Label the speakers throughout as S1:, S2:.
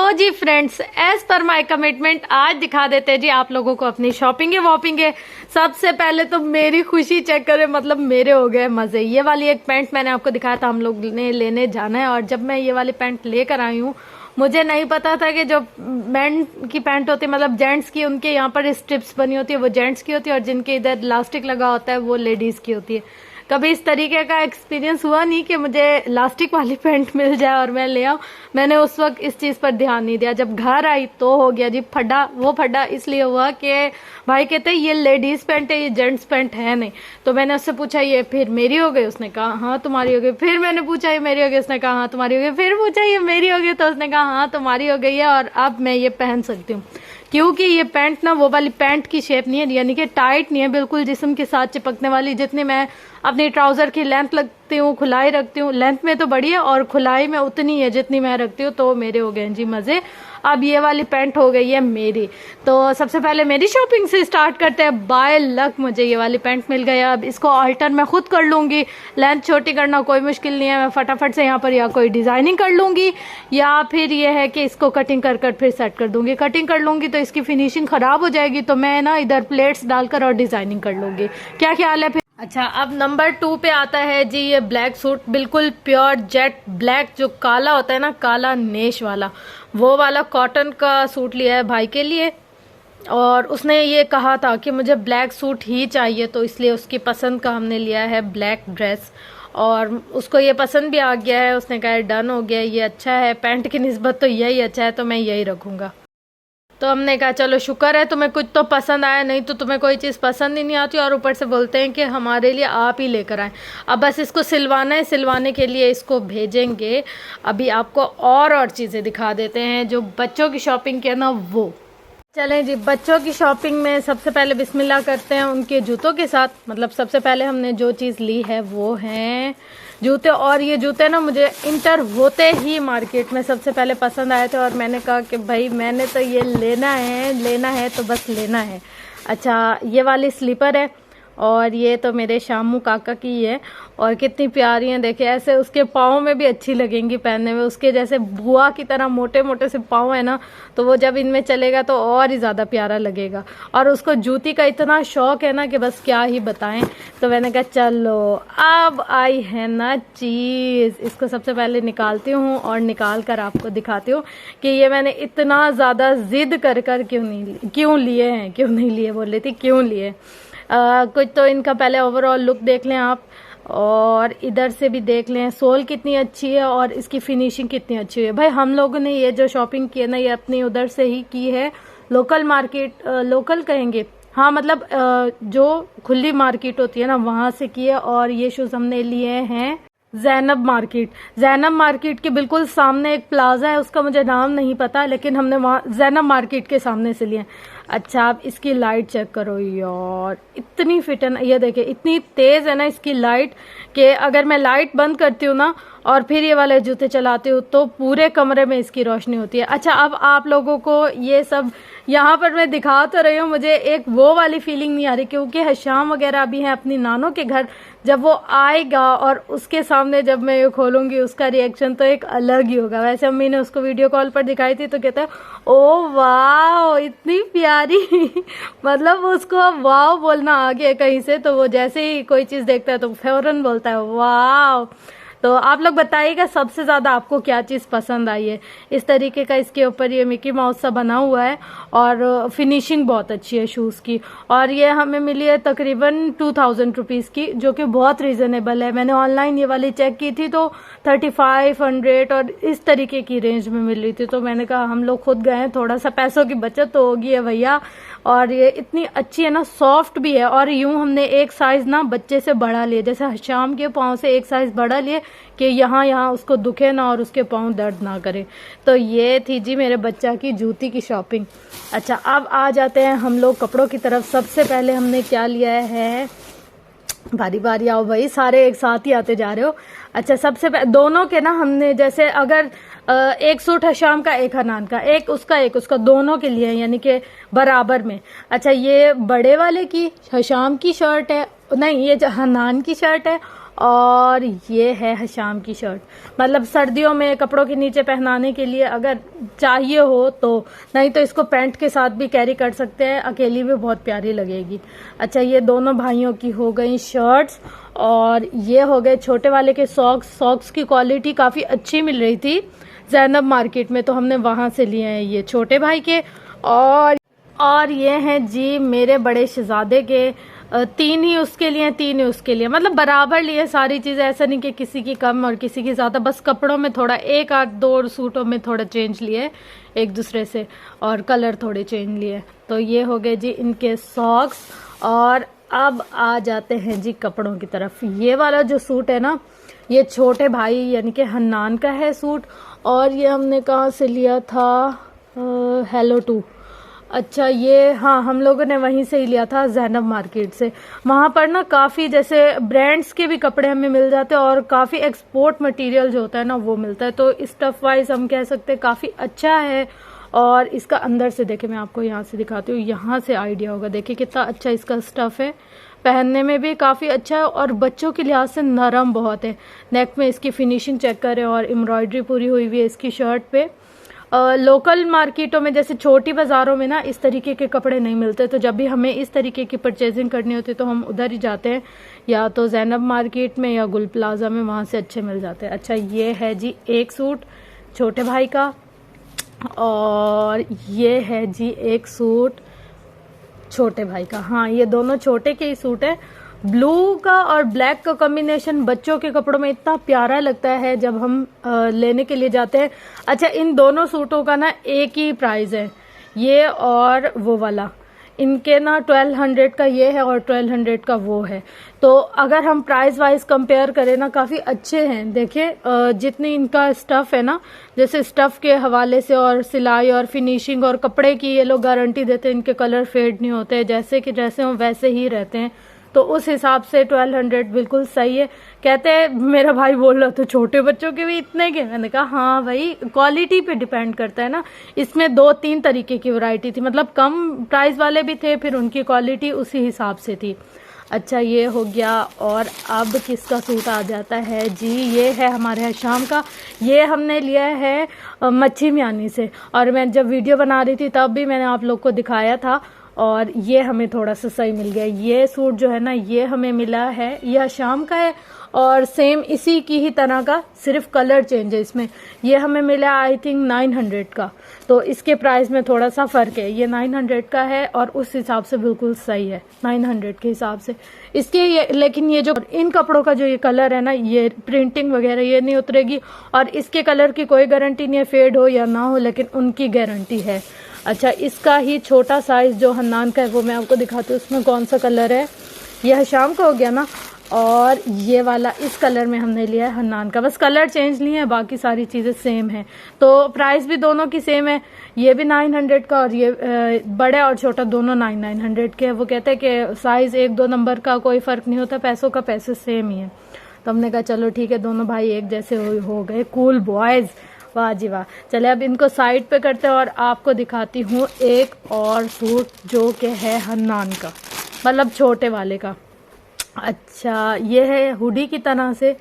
S1: तो जी friends, as per my commitment आज दिखा देते हैं जी आप लोगों को अपनी शॉपिंग है वॉपिंग है। सबसे पहले तो मेरी खुशी चेक करें, मतलब मेरे हो गए मजे। ये वाली एक पैंट मैंने आपको दिखाया था, हम लोग ने लेने जाना है, और जब मैं ये वाली पैंट लेकर आई हूँ, मुझे नहीं पता था कि जो मेन की पैंट होती है, मतलब जेंट्स की, उनके यहाँ पर स्ट्रिप्स बनी होती है वो जेंट्स की होती है, और जिनके इधर इलास्टिक लगा होता है वो लेडीज की होती है। कभी इस तरीके का एक्सपीरियंस हुआ नहीं कि मुझे इलास्टिक वाली पैंट मिल जाए और मैं ले आऊं। मैंने उस वक्त इस चीज पर ध्यान नहीं दिया। जब घर आई तो हो गया जी फटा। वो फटा इसलिए हुआ कि भाई कहते ये लेडीज पैंट है, ये जेंट्स पैंट है नहीं। तो मैंने उससे पूछा ये फिर मेरी हो गई? उसने कहा हाँ तुम्हारी हो गई। फिर मैंने पूछा ये मेरी हो गई? उसने कहा हाँ तुम्हारी हो गई। फिर पूछा ये मेरी हो गई? तो उसने कहा हाँ तुम्हारी हो गई है, और अब मैं ये पहन सकती हूँ। क्योंकि ये पैंट ना वो वाली पैंट की शेप नहीं है, यानी कि टाइट नहीं है, बिल्कुल जिस्म के साथ चिपकने वाली। जितनी मैं अपनी ट्राउजर की लेंथ रखती हूँ, खुलाई रखती हूँ, लेंथ में तो बड़ी है और खुलाई में उतनी है जितनी मैं रखती हूँ। तो मेरे हो गए जी मजे। अब ये वाली पैंट हो गई है मेरी। तो सबसे पहले मेरी शॉपिंग से स्टार्ट करते हैं। बाय लक मुझे ये वाली पैंट मिल गई। अब इसको अल्टर मैं खुद कर लूंगी। लेंथ छोटी करना कोई मुश्किल नहीं है, मैं फटाफट से यहाँ पर या कोई डिजाइनिंग कर लूंगी, या फिर ये है कि इसको कटिंग कर कर फिर सेट कर दूंगी। कटिंग कर लूंगी तो इसकी फिनिशिंग खराब हो जाएगी, तो मैं ना इधर प्लेट्स डालकर और डिजाइनिंग कर लूंगी। क्या ख्याल है? फिर अच्छा, अब नंबर 2 पे आता है जी ये ब्लैक सूट, बिल्कुल प्योर जेट ब्लैक, जो काला होता है ना, काला नेश वाला, वो वाला कॉटन का सूट लिया है भाई के लिए। और उसने ये कहा था कि मुझे ब्लैक सूट ही चाहिए, तो इसलिए उसकी पसंद का हमने लिया है ब्लैक ड्रेस, और उसको ये पसंद भी आ गया है। उसने कहा डन हो गया, ये अच्छा है, पैंट की निस्बत तो यही अच्छा है, तो मैं यही रखूंगा। तो हमने कहा चलो शुक्र है तुम्हें कुछ तो पसंद आया, नहीं तो तुम्हें कोई चीज़ पसंद ही नहीं आती, और ऊपर से बोलते हैं कि हमारे लिए आप ही लेकर आए। अब बस इसको सिलवाना है, सिलवाने के लिए इसको भेजेंगे। अभी आपको और चीज़ें दिखा देते हैं जो बच्चों की शॉपिंग की है ना वो। चलें जी, बच्चों की शॉपिंग में सबसे पहले बिस्मिल्लाह करते हैं उनके जूतों के साथ। मतलब सबसे पहले हमने जो चीज़ ली है वो हैं जूते, और ये जूते ना मुझे इंटर होते ही मार्केट में सबसे पहले पसंद आए थे, और मैंने कहा कि भाई मैंने तो ये लेना है तो बस लेना है। अच्छा, ये वाली स्लीपर है, और ये तो मेरे शामू काका की है, और कितनी प्यारी हैं देखिए। ऐसे उसके पाँव में भी अच्छी लगेंगी पहनने में, उसके जैसे बुआ की तरह मोटे मोटे से पाँव है ना, तो वो जब इनमें चलेगा तो और ही ज़्यादा प्यारा लगेगा। और उसको जूती का इतना शौक है ना कि बस क्या ही बताएं। तो मैंने कहा चलो अब आई है ना चीज़, इसको सबसे पहले निकालती हूँ और निकाल कर आपको दिखाती हूँ कि ये मैंने इतना ज़्यादा जिद कर क्यों नहीं लिए बोल रही थी क्यों लिए। कुछ तो इनका पहले ओवरऑल लुक देख लें आप, और इधर से भी देख लें सोल कितनी अच्छी है और इसकी फिनिशिंग कितनी अच्छी है। भाई हम लोगों ने ये जो शॉपिंग की है ना, ये अपनी उधर से ही की है, लोकल मार्केट, लोकल कहेंगे हाँ, मतलब जो खुली मार्केट होती है ना वहाँ से की है। और ये शूज़ हमने लिए हैं जैनब मार्केट के बिल्कुल सामने एक प्लाजा है, उसका मुझे नाम नहीं पता, लेकिन हमने वहाँ जैनब मार्केट के सामने से लिए। अच्छा, आप इसकी लाइट चेक करो यार, इतनी फिट है ना, ये देखिए इतनी तेज है ना इसकी लाइट कि अगर मैं लाइट बंद करती हूँ ना और फिर ये वाले जूते चलाती हूँ तो पूरे कमरे में इसकी रोशनी होती है। अच्छा, अब आप लोगों को ये सब यहाँ पर मैं दिखा तो रही हूँ, मुझे एक वो वाली फीलिंग नहीं आ रही, क्योंकि हशाम वगैरह अभी हैं अपनी नानों के घर। जब वो आएगा और उसके सामने जब मैं ये खोलूंगी, उसका रिएक्शन तो एक अलग ही होगा। वैसे अम्मी ने उसको वीडियो कॉल पर दिखाई थी तो कहता है ओ वाह इतनी प्यारी मतलब उसको वाह बोलना आ गया कहीं से, तो वो जैसे ही कोई चीज़ देखता है तो फौरन बोलता है वाह। तो आप लोग बताइएगा सबसे ज़्यादा आपको क्या चीज़ पसंद आई है। इस तरीके का इसके ऊपर ये मिकी माउस सा बना हुआ है, और फिनिशिंग बहुत अच्छी है शूज़ की। और ये हमें मिली है तकरीबन 2000 रुपीज़ की, जो कि बहुत रीज़नेबल है। मैंने ऑनलाइन ये वाली चेक की थी तो 3500 और इस तरीके की रेंज में मिल रही थी। तो मैंने कहा हम लोग खुद गए हैं, थोड़ा सा पैसों की बचत तो होगी है भैया। और ये इतनी अच्छी है ना, सॉफ्ट भी है, और यूं हमने एक साइज ना बच्चे से बढ़ा लिए, जैसे शाम के पाँव से एक साइज बढ़ा लिए कि यहाँ उसको दुखे ना और उसके पाँव दर्द ना करे। तो ये थी जी मेरे बच्चा की जूती की शॉपिंग। अच्छा, अब आ जाते हैं हम लोग कपड़ों की तरफ। सबसे पहले हमने क्या लिया है, बारी बारी आओ भाई, सारे एक साथ ही आते जा रहे हो। अच्छा, सबसे पहले दोनों के ना हमने, जैसे अगर एक सूट है शाम का, एक हनान का, एक उसका दोनों के लिए, यानी कि बराबर में। अच्छा, ये बड़े वाले की शाम की शर्ट है, नहीं ये हनान की शर्ट है, और ये है हशाम की शर्ट, मतलब सर्दियों में कपड़ों के नीचे पहनाने के लिए अगर चाहिए हो तो, नहीं तो इसको पैंट के साथ भी कैरी कर सकते हैं, अकेली भी बहुत प्यारी लगेगी। अच्छा, ये दोनों भाइयों की हो गई शर्ट्स, और ये हो गए छोटे वाले के सॉक्स। सॉक्स की क्वालिटी काफ़ी अच्छी मिल रही थी ज़ैनब मार्केट में, तो हमने वहाँ से लिए हैं ये छोटे भाई के। और ये हैं जी मेरे बड़े शहजादे के, 3 ही उसके लिए 3 ही उसके लिए, मतलब बराबर लिए सारी चीज़ें, ऐसा नहीं कि किसी की कम और किसी की ज़्यादा, बस कपड़ों में थोड़ा 1 आध 2 सूटों में थोड़ा चेंज लिए एक दूसरे से, और कलर थोड़े चेंज लिए। तो ये हो गए जी इनके सॉक्स। और अब आ जाते हैं जी कपड़ों की तरफ। ये वाला जो सूट है ना, ये छोटे भाई यानी कि हन्नान का है सूट, और ये हमने कहाँ से लिया था, हेलो टू। अच्छा, ये हाँ हम लोगों ने वहीं से ही लिया था ज़ैनब मार्केट से। वहाँ पर ना काफ़ी जैसे ब्रांड्स के भी कपड़े हमें मिल जाते हैं, और काफ़ी एक्सपोर्ट मटेरियल जो होता है ना वो मिलता है, तो स्टफ वाइज हम कह सकते हैं काफ़ी अच्छा है। और इसका अंदर से देखे, मैं आपको यहाँ से दिखाती हूँ, यहाँ से आइडिया होगा, देखिए कितना अच्छा इसका स्टफ है, पहनने में भी काफ़ी अच्छा है, और बच्चों के लिहाज से नरम बहुत है। नेक में इसकी फिनिशिंग चेक करें, और एम्ब्रॉयडरी पूरी हुई हुई है इसकी शर्ट पे। लोकल मार्केटों में जैसे छोटी बाज़ारों में ना इस तरीके के कपड़े नहीं मिलते, तो जब भी हमें इस तरीके की परचेजिंग करनी होती है तो हम उधर ही जाते हैं, या तो ज़ैनब मार्केट में या गुल प्लाजा में, वहाँ से अच्छे मिल जाते हैं। अच्छा, ये है जी एक सूट छोटे भाई का, और ये है जी एक सूट छोटे भाई का। हाँ, ये दोनों छोटे के ही सूट है। ब्लू का और ब्लैक का कॉम्बिनेशन बच्चों के कपड़ों में इतना प्यारा लगता है जब हम लेने के लिए जाते हैं। अच्छा, इन दोनों सूटों का ना एक ही प्राइस है, ये और वो वाला, इनके ना 1200 का ये है और 1200 का वो है। तो अगर हम प्राइस वाइज कंपेयर करें ना, काफ़ी अच्छे हैं। देखिए जितनी इनका स्टफ़ है ना, जैसे स्टफ़ के हवाले से और सिलाई और फिनिशिंग और कपड़े की ये लोग गारंटी देते हैं, इनके कलर फेड नहीं होते, जैसे कि जैसे हों वैसे ही रहते हैं। तो उस हिसाब से 1200 बिल्कुल सही है। कहते हैं, मेरा भाई बोल रहा था छोटे बच्चों के भी इतने के, मैंने कहा हाँ भाई, क्वालिटी पे डिपेंड करता है ना। इसमें 2-3 तरीके की वैरायटी थी, मतलब कम प्राइस वाले भी थे, फिर उनकी क्वालिटी उसी हिसाब से थी। अच्छा, ये हो गया। और अब किसका सूट आ जाता है जी, ये है हमारे यहाँ शाम का। ये हमने लिया है मच्छी मियानी से, और मैं जब वीडियो बना रही थी तब भी मैंने आप लोग को दिखाया था, और ये हमें थोड़ा सा सही मिल गया। ये सूट जो है ना, ये हमें मिला है, यह शाम का है, और सेम इसी की ही तरह का, सिर्फ कलर चेंज है इसमें। ये हमें मिला आई थिंक 900 का, तो इसके प्राइस में थोड़ा सा फ़र्क है। ये 900 का है, और उस हिसाब से बिल्कुल सही है 900 के हिसाब से इसके। ये लेकिन ये जो इन कपड़ों का जो ये कलर है ना, ये प्रिंटिंग वगैरह ये नहीं उतरेगी, और इसके कलर की कोई गारंटी नहीं है, फेड हो या ना हो, लेकिन उनकी गारंटी है। अच्छा, इसका ही छोटा साइज जो हन्नान का है वो मैं आपको दिखाती हूँ, उसमें कौन सा कलर है। यह शाम का हो गया ना, और ये वाला इस कलर में हमने लिया है हन्नान का, बस कलर चेंज लिए हैं, बाकी सारी चीज़ें सेम है। तो प्राइस भी दोनों की सेम है, ये भी 900 का, और ये बड़े और छोटा दोनों 900 के। वो कहते हैं कि साइज़ 1-2 नंबर का कोई फ़र्क नहीं होता, पैसों का पैसे सेम ही है। तो हमने कहा चलो ठीक है, दोनों भाई एक जैसे हो गए, कूल बॉयज़, वाह जी वाह। चले अब इनको साइड पे करते हैं, और आपको दिखाती हूँ एक और सूट जो कि है हन्नान का, मतलब छोटे वाले का। अच्छा, ये है हुडी की तरह से,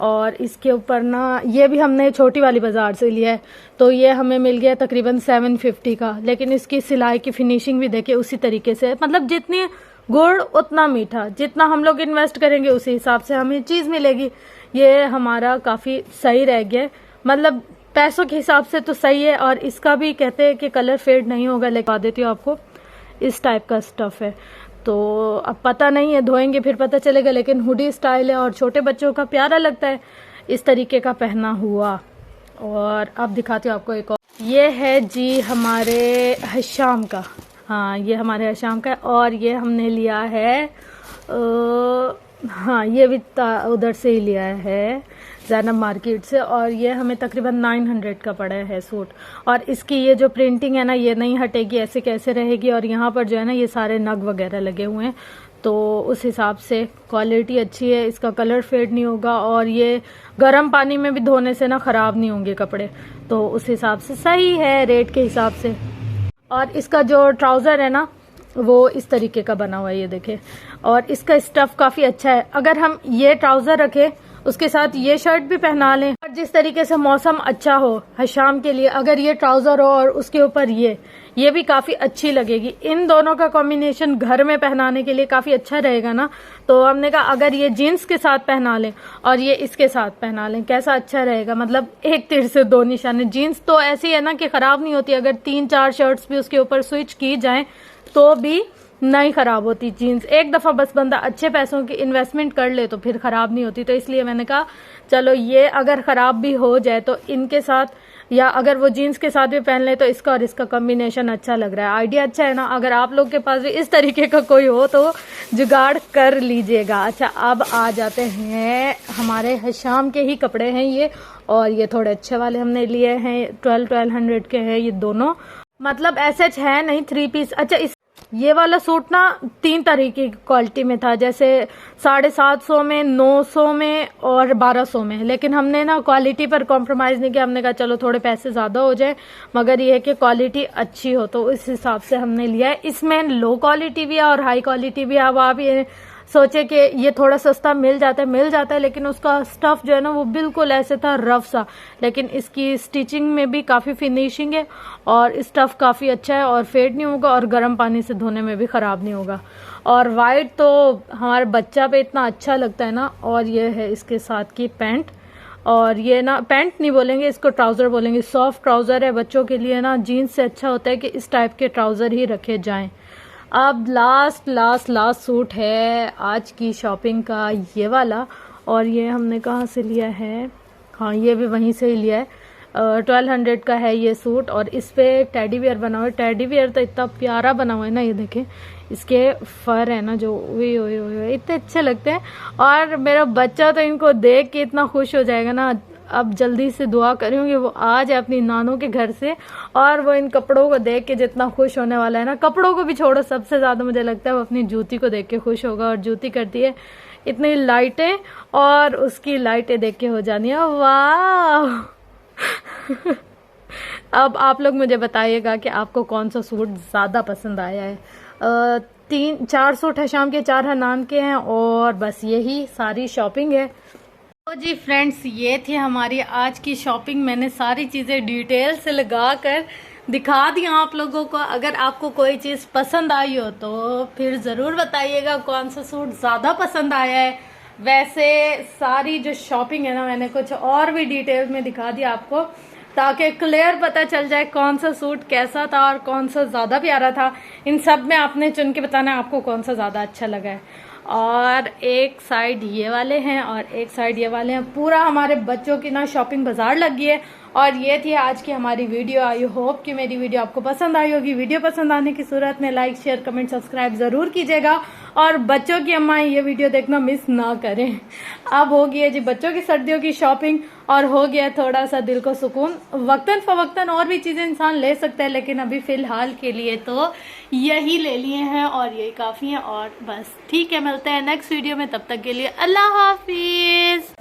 S1: और इसके ऊपर ना ये भी हमने छोटी वाली बाज़ार से लिया है, तो ये हमें मिल गया तकरीबन 750 का। लेकिन इसकी सिलाई की फिनिशिंग भी देखिए उसी तरीके से, मतलब जितनी गुड़ उतना मीठा, जितना हम लोग इन्वेस्ट करेंगे उसी हिसाब से हमें चीज़ मिलेगी। ये हमारा काफ़ी सही रह गया, मतलब पैसों के हिसाब से तो सही है। और इसका भी कहते हैं कि कलर फेड नहीं होगा, लेकिन बता देती हूँ आपको, इस टाइप का स्टफ़ है, तो अब पता नहीं है, धोएंगे फिर पता चलेगा। लेकिन हुडी स्टाइल है, और छोटे बच्चों का प्यारा लगता है इस तरीके का पहना हुआ। और अब दिखाती हूँ आपको एक और, ये है जी हमारे हशाम का। हाँ, ये हमारे हशाम का है, और ये हमने लिया है हाँ, ये भी उधर से ही लिया है ज़ैनब मार्केट से, और ये हमें तकरीबन 900 का पड़ा है सूट। और इसकी ये जो प्रिंटिंग है ना, ये नहीं हटेगी, ऐसे कैसे रहेगी। और यहाँ पर जो है ना, ये सारे नग वगैरह लगे हुए हैं, तो उस हिसाब से क्वालिटी अच्छी है, इसका कलर फेड नहीं होगा, और ये गर्म पानी में भी धोने से ना ख़राब नहीं होंगे कपड़े, तो उस हिसाब से सही है रेट के हिसाब से। और इसका जो ट्राउज़र है ना, वो इस तरीके का बना हुआ है, ये देखें। और इसका स्टफ काफी अच्छा है। अगर हम ये ट्राउजर रखें उसके साथ ये शर्ट भी पहना लें, और जिस तरीके से मौसम अच्छा हो शाम के लिए, अगर ये ट्राउजर हो और उसके ऊपर ये भी काफी अच्छी लगेगी। इन दोनों का कॉम्बिनेशन घर में पहनाने के लिए काफी अच्छा रहेगा ना। तो हमने कहा अगर ये जीन्स के साथ पहना लें और ये इसके साथ पहना लें, कैसा अच्छा रहेगा। मतलब एक तीर से दो निशाने। जीन्स तो ऐसी है ना कि खराब नहीं होती, अगर 3-4 शर्ट्स भी उसके ऊपर स्विच की जाए तो भी नहीं खराब होती जीन्स। एक दफा बस बंदा अच्छे पैसों की इन्वेस्टमेंट कर ले तो फिर खराब नहीं होती। तो इसलिए मैंने कहा चलो ये अगर खराब भी हो जाए तो इनके साथ, या अगर वो जीन्स के साथ भी पहन ले तो इसका और इसका कॉम्बिनेशन अच्छा लग रहा है। आइडिया अच्छा है ना। अगर आप लोग के पास भी इस तरीके का कोई हो तो जुगाड़ कर लीजिएगा। अच्छा, अब आ जाते हैं हमारे हशाम के ही कपड़े हैं ये, और ये थोड़े अच्छे वाले हमने लिए हैं। 1200 के हैं ये दोनों, मतलब ऐसे है नहीं 3 पीस। अच्छा, ये वाला सूट ना 3 तरीके की क्वालिटी में था, जैसे 750 में, 900 में और 1200 में। लेकिन हमने ना क्वालिटी पर कॉम्प्रोमाइज नहीं किया। हमने कहा चलो थोड़े पैसे ज्यादा हो जाए मगर ये है कि क्वालिटी अच्छी हो, तो इस हिसाब से हमने लिया है। इसमें लो क्वालिटी भी है और हाई क्वालिटी भी है। अब आप ये सोचे कि ये थोड़ा सस्ता मिल जाता है, लेकिन उसका स्टफ जो है ना वो बिल्कुल ऐसे था रफ सा। लेकिन इसकी स्टिचिंग में भी काफी फिनिशिंग है और स्टफ काफी अच्छा है और फेड नहीं होगा और गर्म पानी से धोने में भी खराब नहीं होगा। और वाइट तो हमारे बच्चा पे इतना अच्छा लगता है ना। और ये है इसके साथ की पैंट, और ये ना पैंट नहीं बोलेंगे इसको, ट्राउजर बोलेंगे। सॉफ्ट ट्राउजर है बच्चों के लिए ना। जीन्स से अच्छा होता है कि इस टाइप के ट्राउजर ही रखे जाएं। अब लास्ट सूट है आज की शॉपिंग का, ये वाला। और ये हमने कहाँ से लिया है, हाँ ये भी वहीं से ही लिया है। 1200 का है ये सूट और इस पे टेडी बियर बना हुआ है। टेडी बियर तो इतना प्यारा बना हुआ है ना, ये देखें इसके फर है ना जो ओए इतने अच्छे लगते हैं। और मेरा बच्चा तो इनको देख के इतना खुश हो जाएगा ना। अब जल्दी से दुआ करूंगी वो आ जाए अपनी नानों के घर से, और वो इन कपड़ों को देख के जितना खुश होने वाला है ना। कपड़ों को भी छोड़ो, सबसे ज्यादा मुझे लगता है वो अपनी जूती को देख के खुश होगा। और जूती करती है इतनी लाइटें, और उसकी लाइटें देख के हो जानी है वाह। अब आप लोग मुझे बताइएगा कि आपको कौन सा सूट ज्यादा पसंद आया है। 3-4 सूट है शाम के, 4 हनान के हैं, और बस यही सारी शॉपिंग है। तो जी फ्रेंड्स, ये थी हमारी आज की शॉपिंग। मैंने सारी चीजें डिटेल से लगा कर दिखा दी आप लोगों को। अगर आपको कोई चीज पसंद आई हो तो फिर जरूर बताइएगा कौन सा सूट ज्यादा पसंद आया है। वैसे सारी जो शॉपिंग है ना मैंने कुछ और भी डिटेल में दिखा दिया आपको, ताकि क्लियर पता चल जाए कौन सा सूट कैसा था और कौन सा ज्यादा प्यारा था। इन सब में आपने चुन के बताना आपको कौन सा ज्यादा अच्छा लगा है। और एक साइड ये वाले हैं और एक साइड ये वाले हैं। पूरा हमारे बच्चों की ना शॉपिंग बाजार लगी है। और ये थी आज की हमारी वीडियो। आई होप कि मेरी वीडियो आपको पसंद आई होगी। वीडियो पसंद आने की सूरत में लाइक, शेयर, कमेंट, सब्सक्राइब जरूर कीजिएगा। और बच्चों की अम्मा ये वीडियो देखना मिस ना करें। अब हो गई है जी बच्चों की सर्दियों की शॉपिंग, और हो गया थोड़ा सा दिल को सुकून। वक्तन फवक्तन और भी चीजें इंसान ले सकता है, लेकिन अभी फिलहाल के लिए तो यही ले लिए हैं और यही काफी है। और बस ठीक है, मिलते हैं नेक्स्ट वीडियो में। तब तक के लिए अल्लाह हाफिज।